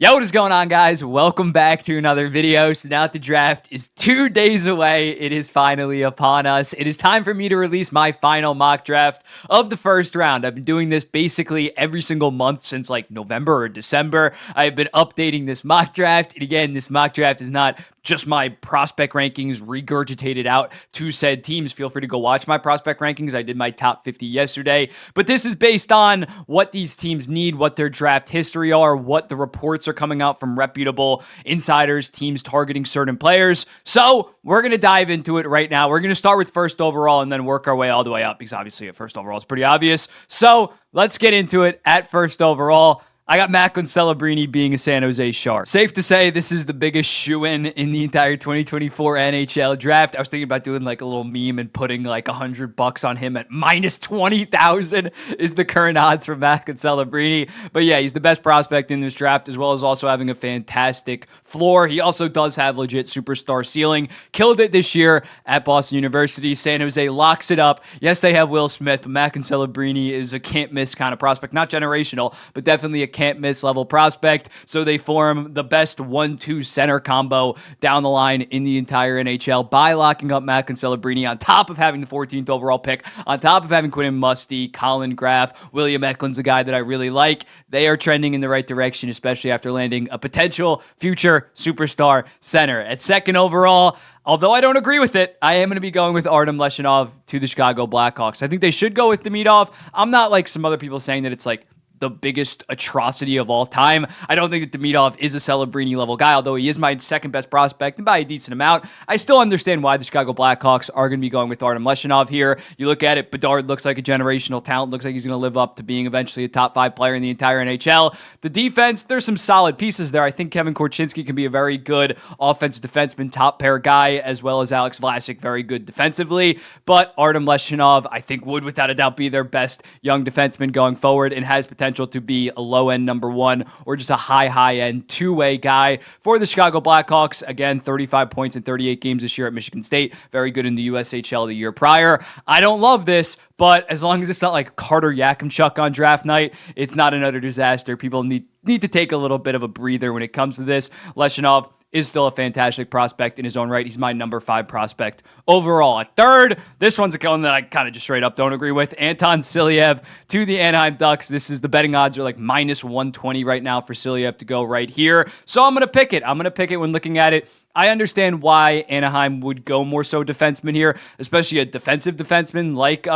Yo, what is going on, guys? Welcome back to another video. So now that the draft is 2 days away, it is finally upon us. It is time for me to release my final mock draft of the first round. I've been doing this basically every single month since like November or December. I've been updating this mock draft. And again, this mock draft is not just my prospect rankings regurgitated out to said teams. Feel free to go watch my prospect rankings. I did my top 50 yesterday, but this is based on what these teams need, what their draft history are, what the reports are coming out from reputable insiders, teams targeting certain players. So we're going to dive into it right now. We're going to start with first overall and then work our way all the way up because obviously at first overall is pretty obvious. So let's get into it at first overall. I got Macklin Celebrini being a San Jose Shark. Safe to say this is the biggest shoe-in in the entire 2024 NHL draft. I was thinking about doing like a little meme and putting like $100 on him at minus 20,000 is the current odds for Macklin Celebrini. But yeah, he's the best prospect in this draft, as well as also having a fantastic floor. He also does have legit superstar ceiling. Killed it this year at Boston University. San Jose locks it up. Yes, they have Will Smith, but Macklin Celebrini is a can't-miss kind of prospect. Not generational, but definitely a can't miss level prospect. So they form the best 1-2 center combo down the line in the entire NHL by locking up Macklin Celebrini on top of having the 14th overall pick, on top of having Quinn Musty, Colin Graff, William Eklund's a guy that I really like. They are trending in the right direction, especially after landing a potential future superstar center. At second overall, although I don't agree with it, I am going to be going with Artem Leshinov to the Chicago Blackhawks. I think they should go with Demidov. I'm not like some other people saying that it's like the biggest atrocity of all time. I don't think that Demidov is a Celebrini level guy, although he is my second best prospect and by a decent amount. I still understand why the Chicago Blackhawks are going to be going with Artem Leshinov here. You look at it, Bedard looks like a generational talent, looks like he's going to live up to being eventually a top 5 player in the entire NHL. The defense, there's some solid pieces there. I think Kevin Korchinski can be a very good offensive defenseman, top pair guy, as well as Alex Vlasic, very good defensively. But Artem Leshinov, I think, would without a doubt be their best young defenseman going forward and has potential to be a low-end number one or just a high-end two-way guy for the Chicago Blackhawks. Again, 35 points in 38 games this year at Michigan State. Very good in the USHL the year prior. I don't love this, but as long as it's not like Carter Yakimchuk on draft night, it's not another disaster. People need to take a little bit of a breather when it comes to this. Leshinov is still a fantastic prospect in his own right. He's my number 5 prospect overall. At third, this one's a one that I kind of just straight up don't agree with. Anton Silyev to the Anaheim Ducks. This is the betting odds are like minus 120 right now for Silyev to go right here. So I'm going to pick it. I'm going to pick it when looking at it. I understand why Anaheim would go more so defenseman here, especially a defensive defenseman like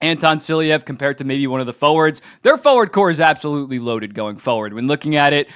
Anton Silyev compared to maybe one of the forwards. Their forward core is absolutely loaded going forward. When looking at it,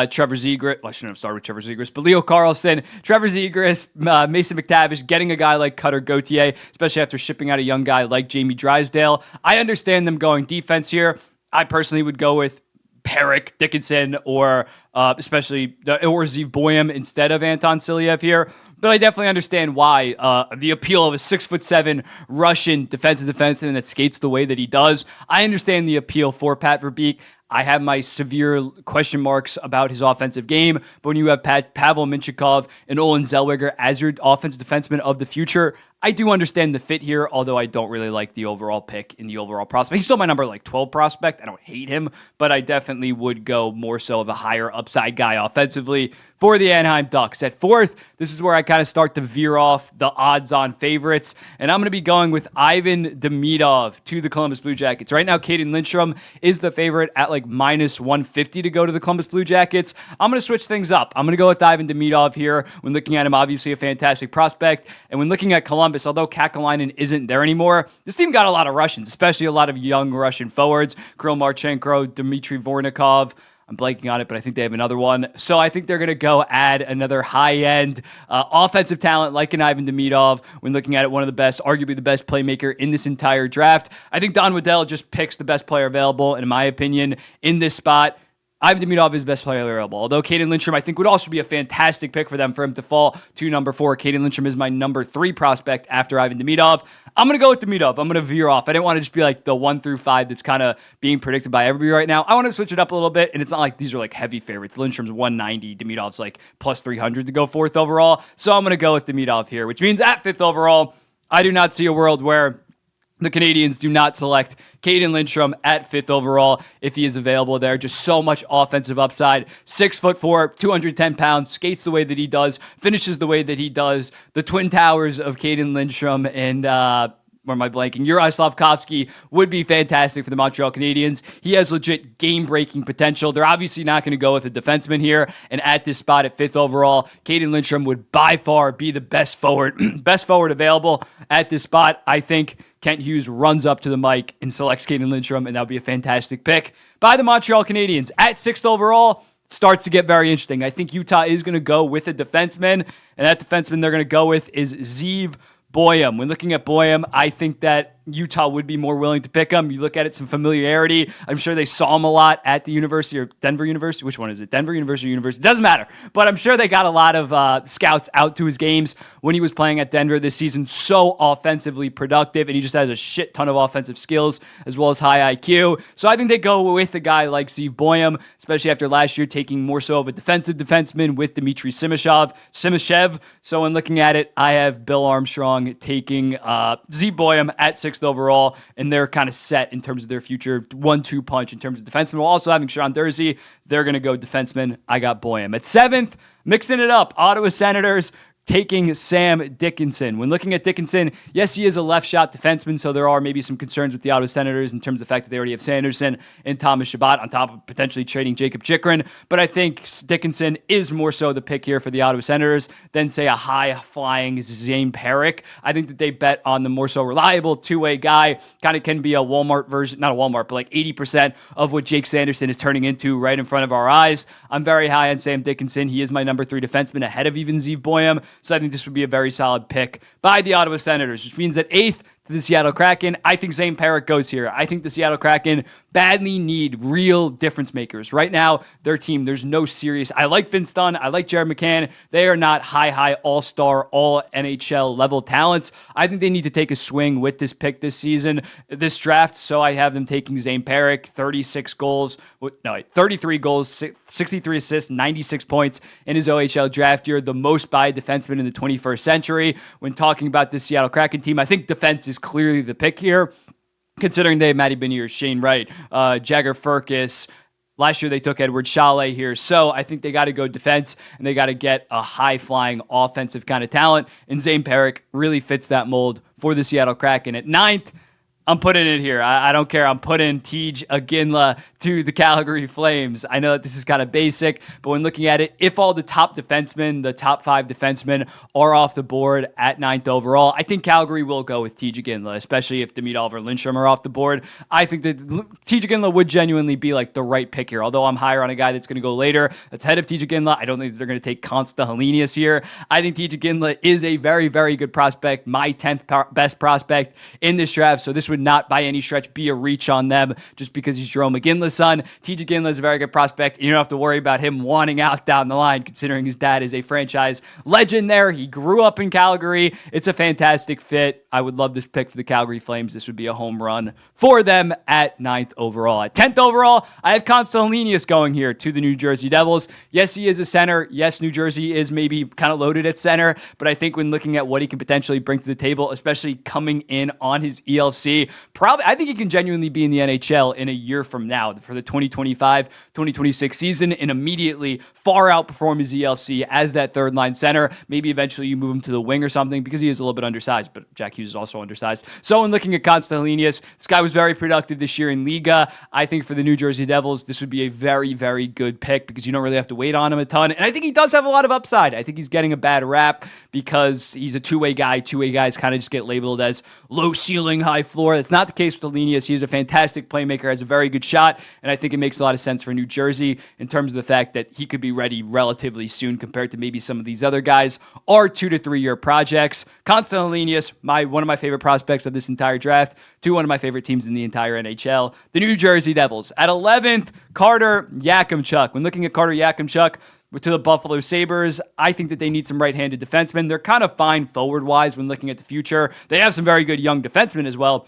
Trevor Zegras, I shouldn't have started with Trevor Zegras, but Leo Carlson, Trevor Zegras, Mason McTavish, getting a guy like Cutter Gauthier, especially after shipping out a young guy like Jamie Drysdale. I understand them going defense here. I personally would go with Perrick, Dickinson, or especially or Zeev Boyum instead of Anton Silyev here. But I definitely understand why the appeal of a 6'7" Russian defensive defenseman that skates the way that he does. I understand the appeal for Pat Verbeek. I have my severe question marks about his offensive game, but when you have Pavel Minchikov and Olin Zellweger as your offensive defenseman of the future, I do understand the fit here, although I don't really like the overall pick in the overall prospect. He's still my number 12 prospect. I don't hate him, but I definitely would go more so of a higher upside guy offensively for the Anaheim Ducks. At fourth, this is where I kind of start to veer off the odds-on favorites, and I'm going to be going with Ivan Demidov to the Columbus Blue Jackets. Right now, Caden Lindstrom is the favorite at like minus 150 to go to the Columbus Blue Jackets. I'm going to switch things up. I'm going to go with Ivan Demidov here. When looking at him, obviously a fantastic prospect, and when looking at Columbus, although Kakalainen isn't there anymore, this team got a lot of Russians, especially a lot of young Russian forwards. Kirill Marchenko, Dmitry Vornikov. I'm blanking on it, but I think they have another one. So I think they're going to go add another high-end offensive talent like an Ivan Demidov. When looking at it, one of the best, arguably the best playmaker in this entire draft. I think Don Waddell just picks the best player available, and in my opinion, in this spot, Ivan Demidov is the best player available. Although Caden Lindstrom, I think, would also be a fantastic pick for them for him to fall to number 4. Caden Lindstrom is my number 3 prospect after Ivan Demidov. I'm going to go with Demidov. I'm going to veer off. I didn't want to just be like the 1 through 5 that's kind of being predicted by everybody right now. I want to switch it up a little bit, and it's not like these are like heavy favorites. Lindstrom's 190. Demidov's like plus 300 to go 4th overall. So I'm going to go with Demidov here, which means at 5th overall, I do not see a world where the Canadians do not select Caden Lindstrom at 5th overall if he is available there. Just so much offensive upside. 6'4", 210 pounds, skates the way that he does, finishes the way that he does. The twin towers of Caden Lindstrom and where am I blanking? Uri Slafkovsky would be fantastic for the Montreal Canadiens. He has legit game-breaking potential. They're obviously not going to go with a defenseman here, and at this spot at 5th overall, Caden Lindstrom would by far be the best forward, best forward available at this spot. I think Kent Hughes runs up to the mic and selects Caden Lindstrom, and that would be a fantastic pick by the Montreal Canadiens. At 6th overall, starts to get very interesting. I think Utah is going to go with a defenseman, and that defenseman they're going to go with is Zeev Boyum. When looking at Boyum, I think that Utah would be more willing to pick him. You look at it, some familiarity. I'm sure they saw him a lot at the University or Denver University. Which one is it? Denver University or University? Doesn't matter. But I'm sure they got a lot of scouts out to his games when he was playing at Denver this season. So offensively productive, and he just has a shit ton of offensive skills as well as high IQ. So I think they go with a guy like Zeev Boyum, especially after last year taking more so of a defensive defenseman with Dmitry Simashev. So when looking at it, I have Bill Armstrong taking Zeev Boyum at 6th overall, and they're kind of set in terms of their future 1-2 punch in terms of defensemen. While also having Sean Durzi, they're going to go defenseman. I got Boyum. At 7th, mixing it up, Ottawa Senators taking Sam Dickinson. When looking at Dickinson, yes, he is a left shot defenseman, so there are maybe some concerns with the Ottawa Senators in terms of the fact that they already have Sanderson and Thomas Chabot on top of potentially trading Jacob Chikrin. But I think Dickinson is more so the pick here for the Ottawa Senators than, say, a high-flying Zane Perrick. I think that they bet on the more so reliable two-way guy. Kind of can be a Walmart version, not a Walmart, but like 80% of what Jake Sanderson is turning into right in front of our eyes. I'm very high on Sam Dickinson. He is my number 3 defenseman ahead of even Zeev Boyum. So I think this would be a very solid pick by the Ottawa Senators, which means at 8th to the Seattle Kraken, I think Zane Perrick goes here. I think the Seattle Kraken badly need real difference makers. Right now, their team, there's no serious. I like Vince Dunn. I like Jared McCann. They are not high all-star, all-NHL level talents. I think they need to take a swing with this pick this season, this draft. So I have them taking Zane Perrick, 33 goals, 63 assists, 96 points in his OHL draft year, the most by a defenseman in the 21st century. When talking about this Seattle Kraken team, I think defense is clearly the pick here, considering they have Matty Beniers, Shane Wright, Jagger Firkus. Last year they took Edward Chalet here. So I think they got to go defense, and they got to get a high-flying offensive kind of talent. And Zane Perrick really fits that mold for the Seattle Kraken. At 9th, I'm putting it here. I don't care. I'm putting Tej Aginla to the Calgary Flames. I know that this is kind of basic, but when looking at it, if all the top defensemen, the top 5 defensemen are off the board at 9th overall, I think Calgary will go with Tej Aginla, especially if Demid or Lindstrom are off the board. I think that Tej Aginla would genuinely be like the right pick here, although I'm higher on a guy that's going to go later that's ahead of Tej Aginla. I don't think they're going to take Consta Helenius here. I think Tej Aginla is a very, very good prospect, my 10th best prospect in this draft, so this would not by any stretch be a reach on them just because he's Jerome McGinley's son. Tej Aginla is a very good prospect, and you don't have to worry about him wanting out down the line, considering his dad is a franchise legend there. He grew up in Calgary. It's a fantastic fit. I would love this pick for the Calgary Flames. This would be a home run for them at 9th overall. At 10th overall, I have Constantinius going here to the New Jersey Devils. Yes, he is a center. Yes, New Jersey is maybe kind of loaded at center, but I think when looking at what he can potentially bring to the table, especially coming in on his ELC, I think he can genuinely be in the NHL in a year from now for the 2025-2026 season and immediately far outperform his ELC as that third line center. Maybe eventually you move him to the wing or something because he is a little bit undersized, but Jack Hughes is also undersized. So in looking at Constantinius, this guy was very productive this year in Liga. I think for the New Jersey Devils, this would be a very, very good pick because you don't really have to wait on him a ton. And I think he does have a lot of upside. I think he's getting a bad rap because he's a two-way guy. Two-way guys kind of just get labeled as low ceiling, high floor. That's not the case with Elenius. He's a fantastic playmaker, has a very good shot, and I think it makes a lot of sense for New Jersey in terms of the fact that he could be ready relatively soon compared to maybe some of these other guys are 2 to 3 year projects. Constant Elenius, one of my favorite prospects of this entire draft, to one of my favorite teams in the entire NHL, the New Jersey Devils. At 11th, Carter Yakimchuk. When looking at Carter Yakimchuk, to the Buffalo Sabres, I think that they need some right-handed defensemen. They're kind of fine forward-wise when looking at the future. They have some very good young defensemen as well.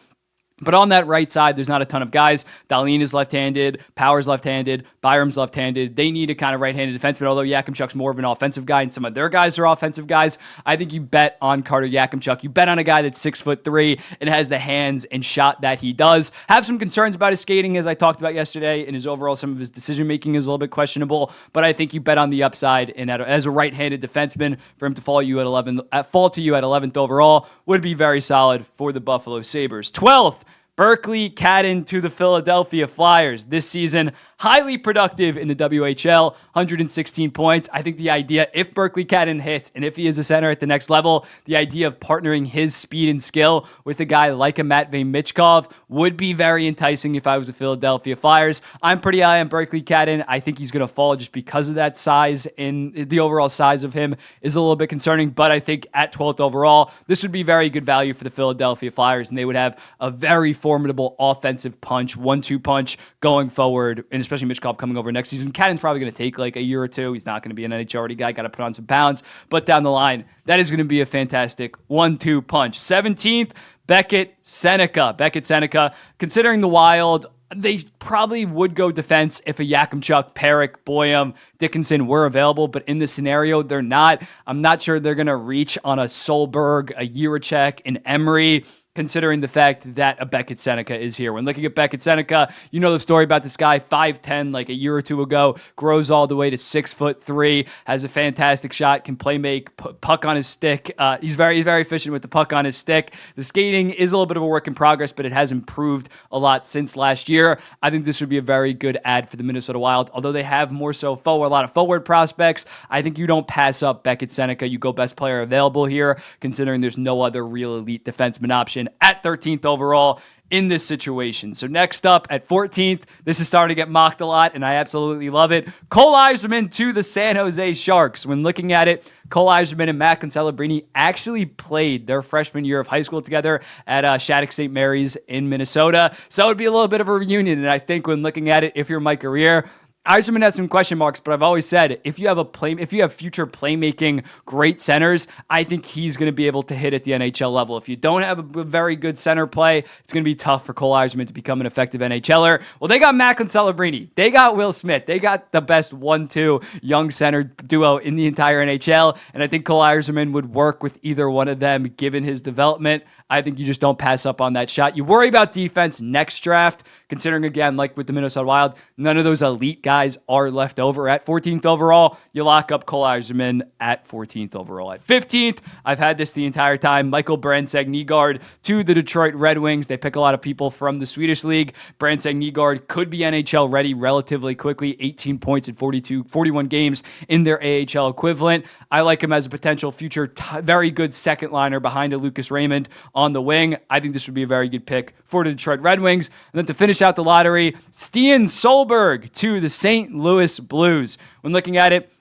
But on that right side, there's not a ton of guys. Dahlin is left-handed. Power's left-handed. Byram's left-handed. They need a kind of right-handed defenseman, although Yakimchuk's more of an offensive guy, and some of their guys are offensive guys. I think you bet on Carter Yakimchuk. You bet on a guy that's 6'3" and has the hands and shot that he does. Have some concerns about his skating, as I talked about yesterday, and his overall, some of his decision-making is a little bit questionable, but I think you bet on the upside, and as a right-handed defenseman, for him to fall to you at 11th overall would be very solid for the Buffalo Sabres. 12th, Berkeley Cadden to the Philadelphia Flyers. This season, highly productive in the WHL, 116 points. I think the idea, if Berkeley Cadden hits, and if he is a center at the next level, the idea of partnering his speed and skill with a guy like a Matvei Michkov would be very enticing if I was the Philadelphia Flyers. I'm pretty high on Berkeley Cadden. I think he's going to fall just because of that size, and the overall size of him is a little bit concerning, but I think at 12th overall, this would be very good value for the Philadelphia Flyers, and they would have a very formidable offensive punch, 1-2 punch going forward, and especially Michkov coming over next season. Cadden's probably going to take like a year or two. He's not going to be an NHL already guy. Got to put on some pounds. But down the line, that is going to be a fantastic 1-2 punch. 17th, Beckett Seneca. Beckett Seneca, considering the Wild, they probably would go defense if a Yakimchuk, Perrick, Boyum, Dickinson were available, but in this scenario, they're not. I'm not sure they're going to reach on a Solberg, a Jiricek, an Emery, considering the fact that a Beckett Seneca is here. When looking at Beckett Seneca, you know the story about this guy, 5'10", like a year or two ago, grows all the way to 6'3", has a fantastic shot, can play make, puck on his stick. He's very, very efficient with the puck on his stick. The skating is a little bit of a work in progress, but it has improved a lot since last year. I think this would be a very good add for the Minnesota Wild, although they have more so a lot of forward prospects. I think you don't pass up Beckett Seneca. You go best player available here, considering there's no other real elite defenseman option at 13th overall in this situation. So next up at 14th, this is starting to get mocked a lot, and I absolutely love it. Cole Yzerman to the San Jose Sharks. When looking at it, Cole Yzerman and Matt Celebrini actually played their freshman year of high school together at Shattuck St. Mary's in Minnesota. So it would be a little bit of a reunion, and I think when looking at it, if you're Mike Guerriere, Yzerman has some question marks, but I've always said if you have future playmaking great centers, I think he's going to be able to hit at the NHL level. If you don't have a very good center play, it's going to be tough for Cole Yzerman to become an effective NHLer. Well, they got Macklin Celebrini. They got Will Smith. They got the best 1-2 young center duo in the entire NHL, and I think Cole Yzerman would work with either one of them given his development. I think you just don't pass up on that shot. You worry about defense next draft, considering, again, like with the Minnesota Wild, none of those elite guys are left over at 14th overall. You lock up Cole Yzerman at 14th overall. At 15th, I've had this the entire time, Michael Brandstad-Nygård to the Detroit Red Wings. They pick a lot of people from the Swedish League. Brandstad-Nygård could be NHL ready relatively quickly, 18 points in 41 games in their AHL equivalent. I like him as a potential future very good second liner behind a Lucas Raymond on the wing. I think this would be a very good pick for the Detroit Red Wings. And then to finish out the lottery, Stian Solberg to the St. Louis Blues. When looking at it,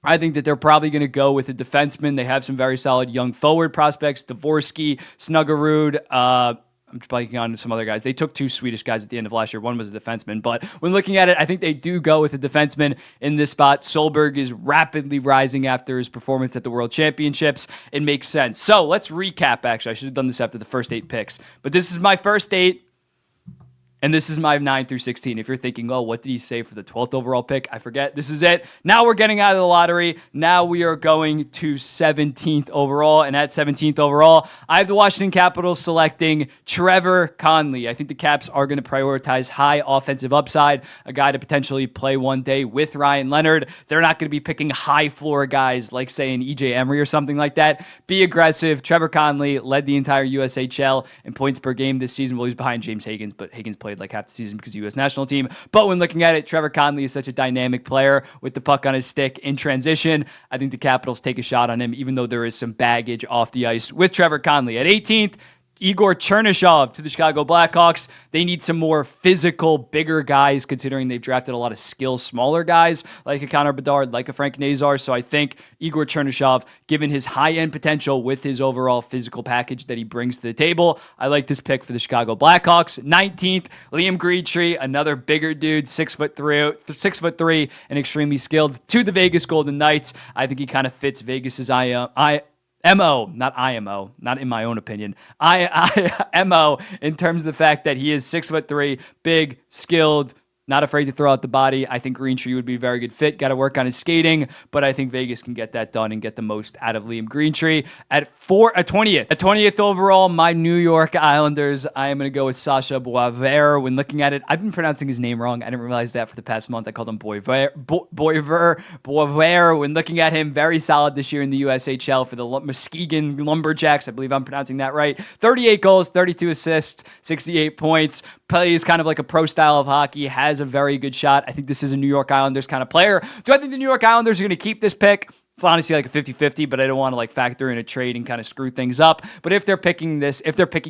I think that they're probably going to go with a defenseman. They have some very solid young forward prospects, Dvorsky, Snuggerud, I'm blanking on some other guys. They took two Swedish guys at the end of last year. One was a defenseman. But when looking at it, I think they do go with a defenseman in this spot. Solberg is rapidly rising after his performance at the World Championships. It makes sense. So let's recap, actually. I should have done this after the first 8 picks. But this is my first 8. And this is my 9 through 16. If you're thinking, oh, what did he say for the 12th overall pick? I forget. This is it. Now we're getting out of the lottery. Now we are going to 17th overall. And at 17th overall, I have the Washington Capitals selecting Trevor Conley. I think the Caps are going to prioritize high offensive upside, a guy to potentially play one day with Ryan Leonard. They're not going to be picking high floor guys like, say, an EJ Emery or something like that. Be aggressive. Trevor Conley led the entire USHL in points per game this season. Well, he's behind James Higgins, but Higgins played like half the season because of the U.S. national team. But when looking at it, Trevor Conley is such a dynamic player with the puck on his stick in transition. I think the Capitals take a shot on him, even though there is some baggage off the ice with Trevor Conley. At 18th, Igor Chernyshov to the Chicago Blackhawks. They need some more physical, bigger guys, considering they've drafted a lot of skill, smaller guys, like a Connor Bedard, like a Frank Nazar. So I think Igor Chernyshov, given his high-end potential with his overall physical package that he brings to the table, I like this pick for the Chicago Blackhawks. 19th, Liam Greentree, another bigger dude, 6'3", and extremely skilled, to the Vegas Golden Knights. I think he kind of fits Vegas's MO, not IMO, not in my own opinion. MO in terms of the fact that he is 6'3", big, skilled, not afraid to throw out the body. I think Greentree would be a very good fit. Got to work on his skating, but I think Vegas can get that done and get the most out of Liam Greentree. At 20th overall, my New York Islanders, I am going to go with Sasha Boisvert. When looking at it, I've been pronouncing his name wrong. I didn't realize that for the past month. I called him Boisvert. When looking at him, very solid this year in the USHL for the Muskegon Lumberjacks. I believe I'm pronouncing that right. 38 goals, 32 assists, 68 points. Plays kind of like a pro style of hockey, has a very good shot. I think this is a New York Islanders kind of player. Do I think the New York Islanders are going to keep this pick? It's honestly like a 50-50, but I don't want to like factor in a trade and kind of screw things up. But if they're picking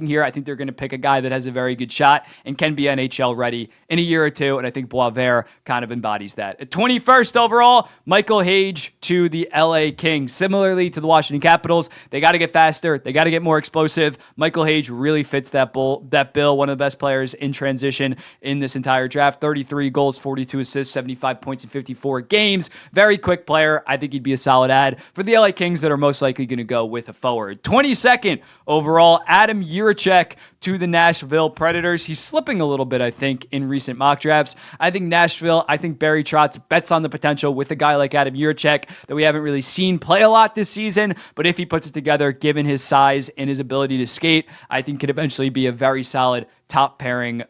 here, I think they're going to pick a guy that has a very good shot and can be NHL ready in a year or two. And I think Boisvert kind of embodies that. At 21st overall, Michael Hage to the LA Kings. Similarly to the Washington Capitals, they got to get faster. They got to get more explosive. Michael Hage really fits that bill. One of the best players in transition in this entire draft. 33 goals, 42 assists, 75 points in 54 games. Very quick player. I think he'd be a solid ad for the LA Kings that are most likely going to go with a forward. 22nd overall, Adam Jiricek to the Nashville Predators. He's slipping a little bit, I think, in recent mock drafts. I think Barry Trotz bets on the potential with a guy like Adam Jiricek that we haven't really seen play a lot this season, but if he puts it together, given his size and his ability to skate, I think could eventually be a very solid top pairing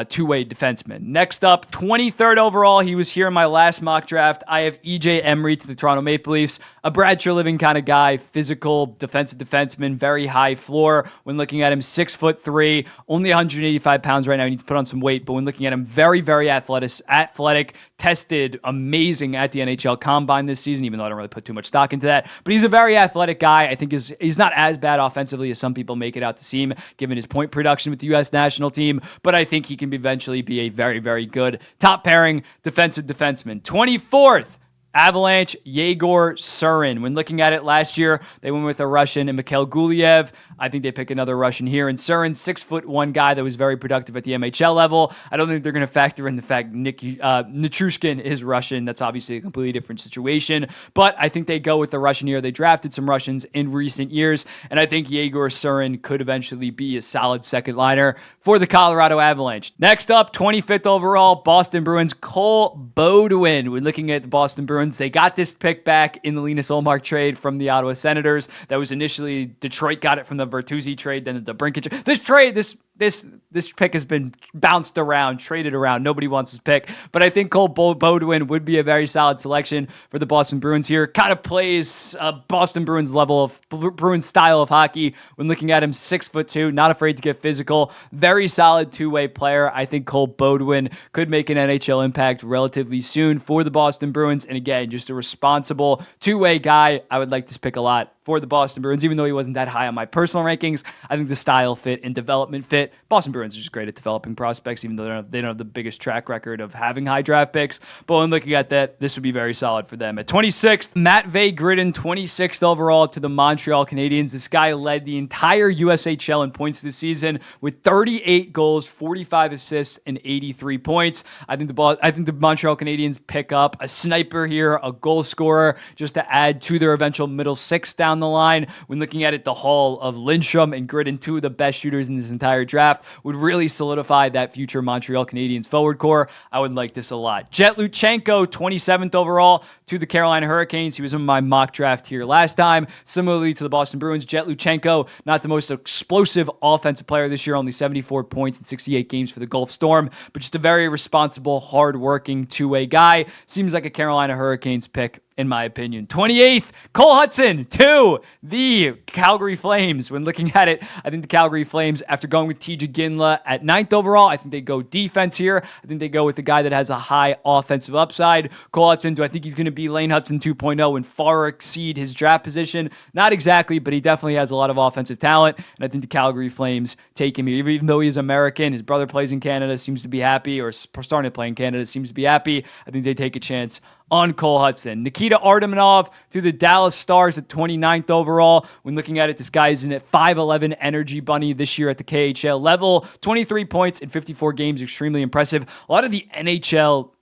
two-way defenseman. Next up, 23rd overall, he was here in my last mock draft. I have EJ Emery to the Toronto Maple Leafs, a Brad Treliving kind of guy, physical defensive defenseman, very high floor. When looking at him, 6'3", only 185 pounds right now. He needs to put on some weight, but when looking at him, very, very athletic, tested amazing at the NHL Combine this season, even though I don't really put too much stock into that. But he's a very athletic guy. I think he's not as bad offensively as some people make it out to seem, given his point production with the U.S. national team, but I think he can eventually be a very, very good top pairing defensive defenseman. 24th, Avalanche, Yegor Surin. When looking at it last year, they went with a Russian and Mikhail Gulyev. I think they pick another Russian here. And Surin, 6'1" guy that was very productive at the MHL level. I don't think they're going to factor in the fact Nichushkin is Russian. That's obviously a completely different situation. But I think they go with the Russian here. They drafted some Russians in recent years. And I think Yegor Surin could eventually be a solid second liner for the Colorado Avalanche. Next up, 25th overall, Boston Bruins, Cole Beaudoin. When looking at the Boston Bruins, they got this pick back in the Linus Ullmark trade from the Ottawa Senators. That was initially Detroit got it from the Bertuzzi trade, then the DeBrincat trade. This pick has been bounced around, traded around. Nobody wants this pick. But I think Cole Beaudoin would be a very solid selection for the Boston Bruins here. Kind of plays Boston Bruins level of Bruins style of hockey. When looking at him, 6'2", not afraid to get physical. Very solid two-way player. I think Cole Beaudoin could make an NHL impact relatively soon for the Boston Bruins. And again, just a responsible two-way guy. I would like this pick a lot for the Boston Bruins, even though he wasn't that high on my personal rankings. I think the style fit and development fit. Boston Bruins are just great at developing prospects, even though they don't have the biggest track record of having high draft picks. But when looking at that, this would be very solid for them. At 26th, Matvei Gridin, 26th overall to the Montreal Canadiens. This guy led the entire USHL in points this season with 38 goals, 45 assists, and 83 points. I think the Montreal Canadiens pick up a sniper here, a goal scorer, just to add to their eventual middle six down the line. When looking at it, the haul of Lindstrom and Gridin, two of the best shooters in this entire draft, would really solidify that future Montreal Canadiens forward core. I would like this a lot. Jet Luchenko, 27th overall to the Carolina Hurricanes. He was in my mock draft here last time. Similarly to the Boston Bruins, Jet Luchenko, not the most explosive offensive player this year, only 74 points in 68 games for the Gulf Storm, but just a very responsible, hard-working two-way guy. Seems like a Carolina Hurricanes pick, in my opinion. 28th, Cole Hudson to the Calgary Flames. When looking at it, I think the Calgary Flames, after going with TJ Ginla at 9th overall, I think they go defense here. I think they go with the guy that has a high offensive upside. Cole Hudson, do I think he's going to be Lane Hudson 2.0 and far exceed his draft position? Not exactly, but he definitely has a lot of offensive talent, and I think the Calgary Flames take him here. Even though he's American, his brother plays in Canada, seems to be happy, or starting to play in Canada, seems to be happy. I think they take a chance on Cole Hudson. Nikita Artemanov to the Dallas Stars at 29th overall. When looking at it, this guy is in at 5'11" energy bunny this year at the KHL level. 23 points in 54 games, extremely impressive. A lot of the NHL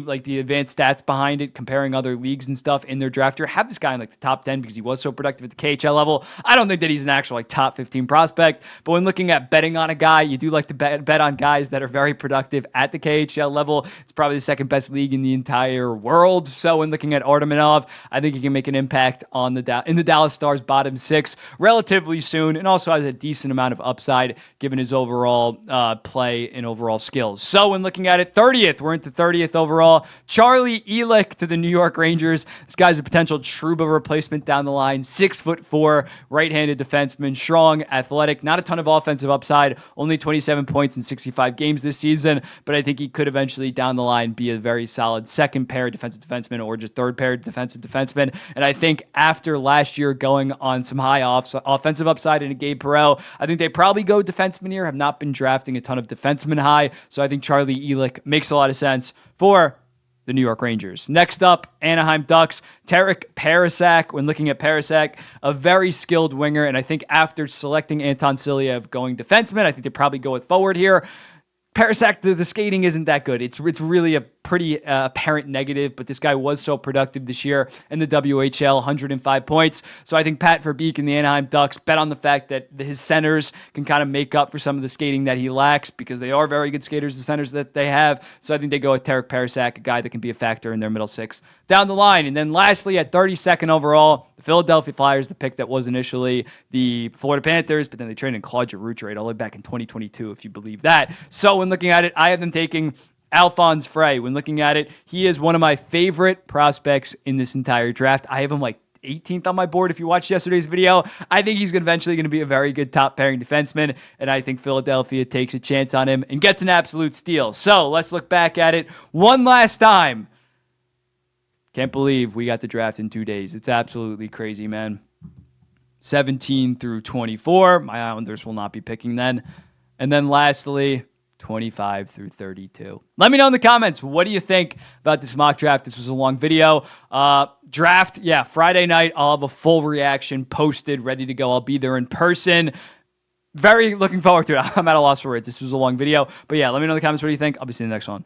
like the advanced stats behind it, comparing other leagues and stuff in their draft year, have this guy in like the top 10 because he was so productive at the KHL level. I don't think that he's an actual like top 15 prospect, but when looking at betting on a guy, you do like to bet on guys that are very productive at the KHL level. It's probably the second best league in the entire world. So when looking at Artemanov, I think he can make an impact on the Dallas Stars bottom six relatively soon, and also has a decent amount of upside given his overall play and overall skills. So when looking at it, 30th, we're into 30th overall. Charlie Elick to the New York Rangers. This guy's a potential Trouba replacement down the line. 6'4", right-handed defenseman, strong, athletic, not a ton of offensive upside, only 27 points in 65 games this season, but I think he could eventually down the line be a very solid second pair defensive defenseman or just third pair defensive defenseman. And I think after last year going on some high offensive upside in a Gabe Perreault, I think they probably go defenseman here. Have not been drafting a ton of defensemen high, so I think Charlie Elick makes a lot of sense for the New York Rangers. Next up, Anaheim Ducks, Tarek Parasak. When looking at Parasak, a very skilled winger, and I think after selecting Anton Silyev going defenseman, I think they probably go with forward here. Parasak, the skating isn't that good. It's really a pretty apparent negative, but this guy was so productive this year in the WHL, 105 points. So I think Pat Verbeek and the Anaheim Ducks bet on the fact that his centers can kind of make up for some of the skating that he lacks because they are very good skaters, the centers that they have. So I think they go with Tarek Parasak, a guy that can be a factor in their middle six down the line. And then lastly, at 32nd overall, the Philadelphia Flyers, the pick that was initially the Florida Panthers, but then they traded Claude Giroux trade all the way back in 2022, if you believe that. So when looking at it, I have them taking Alphonse Frey. When looking at it, he is one of my favorite prospects in this entire draft. I have him like 18th on my board. If you watched yesterday's video, I think he's eventually going to be a very good top pairing defenseman, and I think Philadelphia takes a chance on him and gets an absolute steal. So let's look back at it one last time. Can't believe we got the draft in 2 days. It's absolutely crazy, man. 17 through 24. My Islanders will not be picking then. And then lastly, 25 through 32. Let me know in the comments, what do you think about this mock draft? This was a long video. Draft, yeah, Friday night. I'll have a full reaction posted, ready to go. I'll be there in person. Very looking forward to it. I'm at a loss for words. This was a long video. But yeah, let me know in the comments what do you think. I'll be seeing you in the next one.